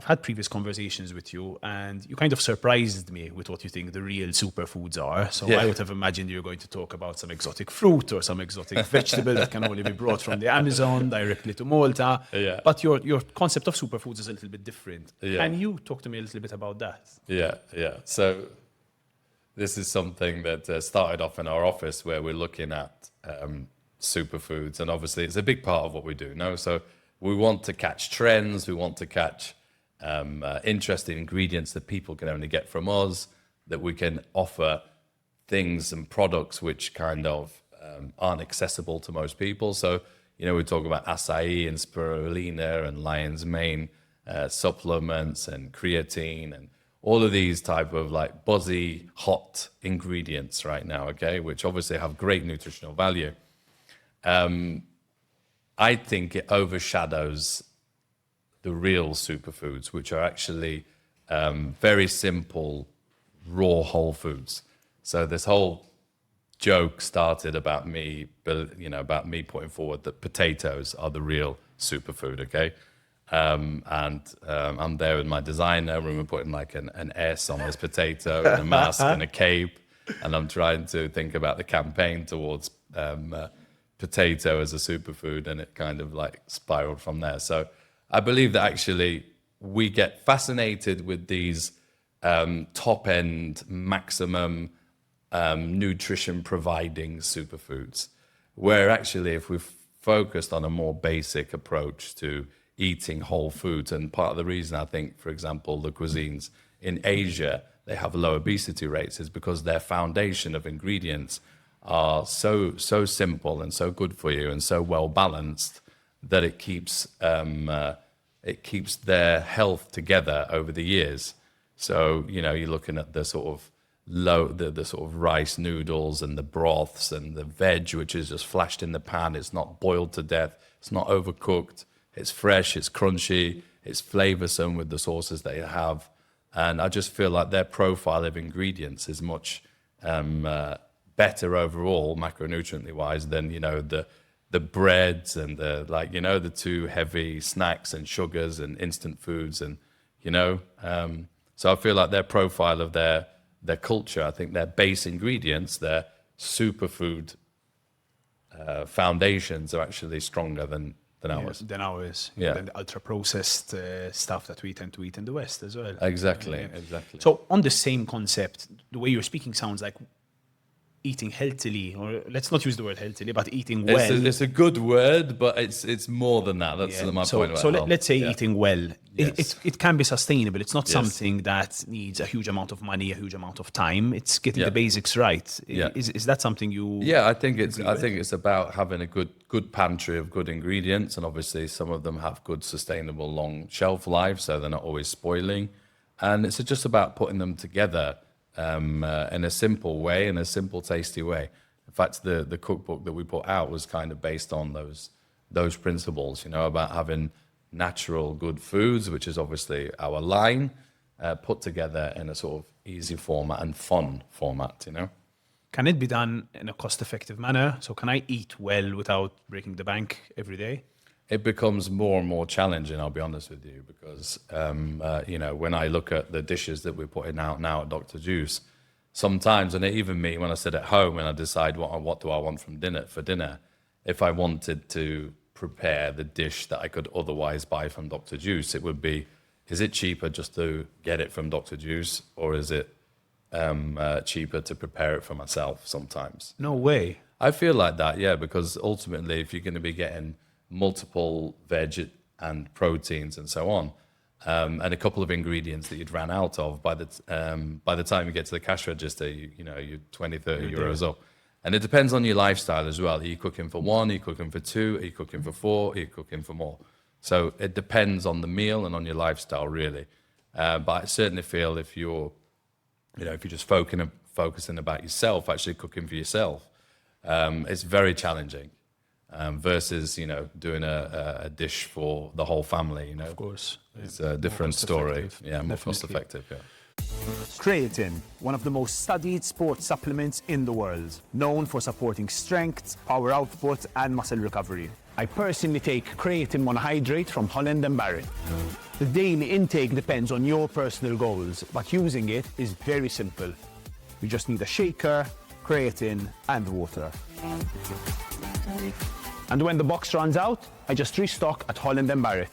I've had previous conversations with you, and you kind of surprised me with what you think the real superfoods are. So I would have imagined you're going to talk about some exotic fruit or some exotic vegetable that can only be brought from the Amazon directly to Malta. Yeah. But your concept of superfoods is a little bit different. Yeah. Can you talk to me a little bit about that? Yeah. So this is something that started off in our office where we're looking at superfoods, and obviously it's a big part of what we do. No, so we want to catch trends, we want to catch interesting ingredients that people can only get from us, that we can offer things and products which kind of aren't accessible to most people. So, we talk about acai and spirulina and lion's mane supplements and creatine and all of these type of like buzzy, hot ingredients right now, okay, which obviously have great nutritional value. I think it overshadows the real superfoods, which are actually very simple, raw whole foods. So this whole joke started about me, about me putting forward that potatoes are the real superfood, okay? And I'm there with my designer, and we're putting like an S on this potato, and a mask and a cape, and I'm trying to think about the campaign towards potato as a superfood, and it kind of like spiraled from there. So I believe that actually we get fascinated with these top-end, maximum nutrition providing superfoods, where actually if we've focused on a more basic approach to eating whole foods, and part of the reason I think, for example, the cuisines in Asia, they have low obesity rates, is because their foundation of ingredients are so simple and so good for you and so well balanced that it keeps their health together over the years. So you're looking at the sort of the sort of rice noodles and the broths and the veg, which is just flashed in the pan. It's not boiled to death. It's not overcooked. It's fresh. It's crunchy. It's flavoursome with the sauces they have. And I just feel like their profile of ingredients is much better overall, macronutriently wise, than the breads and the too heavy snacks and sugars and instant foods, and so I feel like their profile of their culture, I think their base ingredients, their superfood foundations are actually stronger than ours. Than ours. Yeah. Than the ultra-processed stuff that we tend to eat in the West as well. Exactly. So on the same concept, the way you're speaking sounds like eating healthily, or let's not use the word healthily, but eating well. It's a good word, but it's more than that. That's my point about So health. let's say eating well. Yes. It can be sustainable. It's not something that needs a huge amount of money, a huge amount of time. It's getting the basics right. Yeah. Is that something you? Yeah, I think it's about having a good pantry of good ingredients, and obviously some of them have good, sustainable, long shelf life, so they're not always spoiling. And it's just about putting them together in a simple way, in a simple, tasty way. In fact, the cookbook that we put out was kind of based on those principles, about having natural, good foods, which is obviously our line, put together in a sort of easy format and fun format, Can it be done in a cost-effective manner? So can I eat well without breaking the bank every day? It becomes more and more challenging, I'll be honest with you, because, when I look at the dishes that we're putting out now at Dr. Juice, sometimes, and even me, when I sit at home and I decide what do I want for dinner, if I wanted to prepare the dish that I could otherwise buy from Dr. Juice, it would be, is it cheaper just to get it from Dr. Juice, or is it cheaper to prepare it for myself sometimes? No way. I feel like that, yeah, because ultimately if you're going to be getting multiple veg and proteins and so on, and a couple of ingredients that you'd ran out of by the time you get to the cash register, you're 20, 30 euros up. And it depends on your lifestyle as well. Are you cooking for one? Are you cooking for two? Are you cooking for four? Are you cooking for more? So it depends on the meal and on your lifestyle, really. But I certainly feel if you're just focusing about yourself, actually cooking for yourself, it's very challenging. Versus, doing a dish for the whole family, Of course. It's a different story. Yeah, more cost effective, yeah. Creatine, one of the most studied sports supplements in the world, known for supporting strength, power output, and muscle recovery. I personally take creatine monohydrate from Holland & Barrett. The daily intake depends on your personal goals, but using it is very simple. You just need a shaker, creatine, and water. And when the box runs out, I just restock at Holland & Barrett.